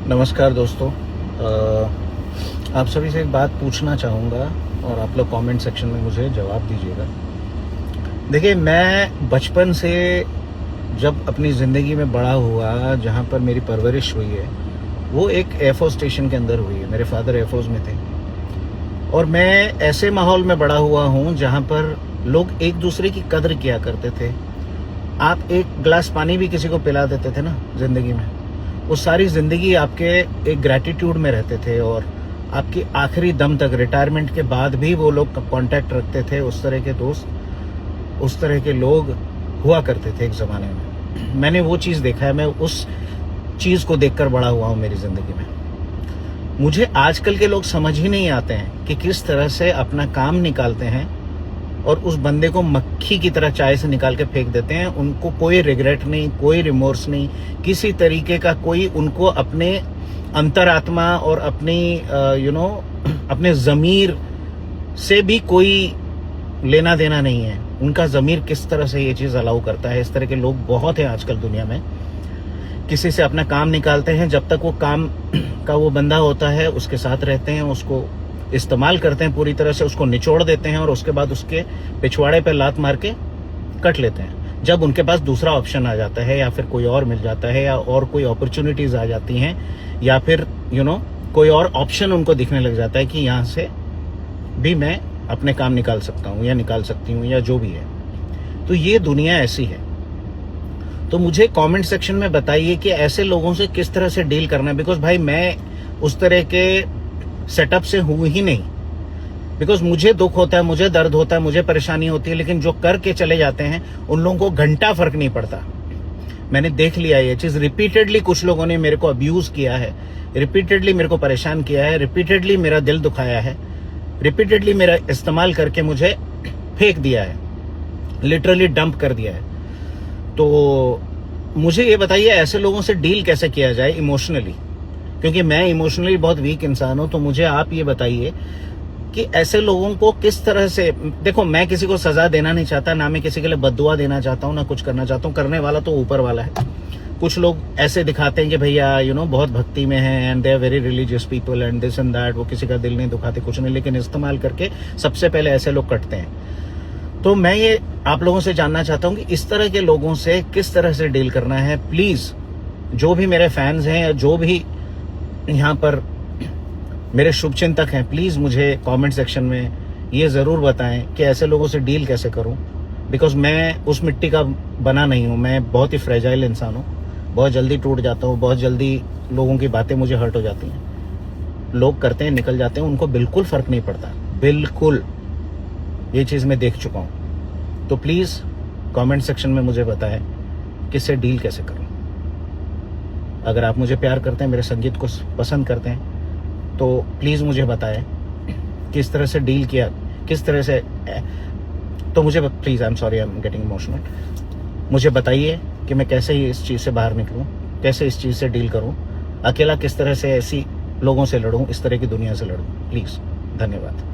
नमस्कार दोस्तों। आप सभी से एक बात पूछना चाहूँगा और आप लोग कमेंट सेक्शन में मुझे जवाब दीजिएगा। देखिए, मैं बचपन से जब अपनी ज़िंदगी में बड़ा हुआ, जहाँ पर मेरी परवरिश हुई है वो एक एयरफोर्स स्टेशन के अंदर हुई है। मेरे फादर एयरफोर्स में थे और मैं ऐसे माहौल में बड़ा हुआ हूँ जहाँ पर लोग एक दूसरे की कदर किया करते थे। आप एक गिलास पानी भी किसी को पिला देते थे ना ज़िंदगी में, वो सारी ज़िंदगी आपके एक ग्रैटिट्यूड में रहते थे और आपकी आखिरी दम तक, रिटायरमेंट के बाद भी वो लोग कांटेक्ट रखते थे। उस तरह के दोस्त, उस तरह के लोग हुआ करते थे एक ज़माने में। मैंने वो चीज़ देखा है, मैं उस चीज़ को देखकर बड़ा हुआ हूँ मेरी ज़िंदगी में। मुझे आजकल के लोग समझ ही नहीं आते हैं कि किस तरह से अपना काम निकालते हैं और उस बंदे को मक्खी की तरह चाय से निकाल के फेंक देते हैं। उनको कोई रिग्रेट नहीं, कोई रिमोर्स नहीं, किसी तरीके का कोई उनको अपने अंतरात्मा और अपनी अपने ज़मीर से भी कोई लेना देना नहीं है। उनका ज़मीर किस तरह से ये चीज़ अलाउ करता है। इस तरह के लोग बहुत हैं आजकल दुनिया में। किसी से अपना काम निकालते हैं, जब तक वो काम का वो बंदा होता है उसके साथ रहते हैं, उसको इस्तेमाल करते हैं पूरी तरह से, उसको निचोड़ देते हैं और उसके बाद उसके पिछवाड़े पे लात मार के कट लेते हैं। जब उनके पास दूसरा ऑप्शन आ जाता है या फिर कोई और मिल जाता है या और कोई अपॉर्चुनिटीज आ जाती हैं या फिर कोई और ऑप्शन उनको दिखने लग जाता है कि यहाँ से भी मैं अपने काम निकाल सकता हूँ या निकाल सकती हूँ या जो भी है, तो ये दुनिया ऐसी है। तो मुझे कमेंट सेक्शन में बताइए कि ऐसे लोगों से किस तरह से डील करना है। बिकॉज भाई, मैं उस तरह के सेटअप से हूं ही नहीं। बिकॉज मुझे दुख होता है, मुझे दर्द होता है, मुझे परेशानी होती है, लेकिन जो करके चले जाते हैं उन लोगों को घंटा फर्क नहीं पड़ता। मैंने देख लिया ये चीज। रिपीटेडली कुछ लोगों ने मेरे को अब्यूज किया है, रिपीटेडली मेरे को परेशान किया है, रिपीटेडली मेरा दिल दुखाया है, रिपीटेडली मेरा इस्तेमाल करके मुझे फेंक दिया है, लिटरली डंप कर दिया है। तो मुझे ये बताइए, ऐसे लोगों से डील कैसे किया जाए इमोशनली, क्योंकि मैं इमोशनली बहुत वीक इंसान हूं। तो मुझे आप ये बताइए कि ऐसे लोगों को किस तरह से, देखो, मैं किसी को सजा देना नहीं चाहता, ना मैं किसी के लिए बद्दुआ देना चाहता हूं, ना कुछ करना चाहता हूं। करने वाला तो ऊपर वाला है। कुछ लोग ऐसे दिखाते हैं कि भैया बहुत भक्ति में है and they are very religious people and this and that, वो किसी का दिल नहीं दुखाते, कुछ नहीं, लेकिन इस्तेमाल करके सबसे पहले ऐसे लोग कटते हैं। तो मैं ये आप लोगों से जानना चाहता हूं कि इस तरह के लोगों से किस तरह से डील करना है। प्लीज, जो भी मेरे फैंस हैं या जो भी यहाँ पर मेरे शुभचिंतक हैं, प्लीज मुझे कमेंट सेक्शन में ये जरूर बताएं कि ऐसे लोगों से डील कैसे करूं। बिकॉज मैं उस मिट्टी का बना नहीं हूं। मैं बहुत ही फ्रेजाइल इंसान हूं, बहुत जल्दी टूट जाता हूं, बहुत जल्दी लोगों की बातें मुझे हर्ट हो जाती हैं। लोग करते हैं, निकल जाते हैं, उनको बिल्कुल फर्क नहीं पड़ता, बिल्कुल। ये चीज मैं देख चुका हूं। तो प्लीज कमेंट सेक्शन में मुझे बताएं कि इससे डील कैसे करूं। अगर आप मुझे प्यार करते हैं, मेरे संगीत को पसंद करते हैं, तो प्लीज मुझे बताएं किस तरह से डील किया, किस तरह से। तो मुझे please, I am sorry, I am getting emotional, मुझे बताइए कि मैं कैसे ही इस चीज से बाहर निकलूं, कैसे इस चीज से डील करूं, अकेला किस तरह से ऐसी लोगों से लड़ूं, इस तरह की दुनिया से लड़ूं। प्लीज, धन्यवाद।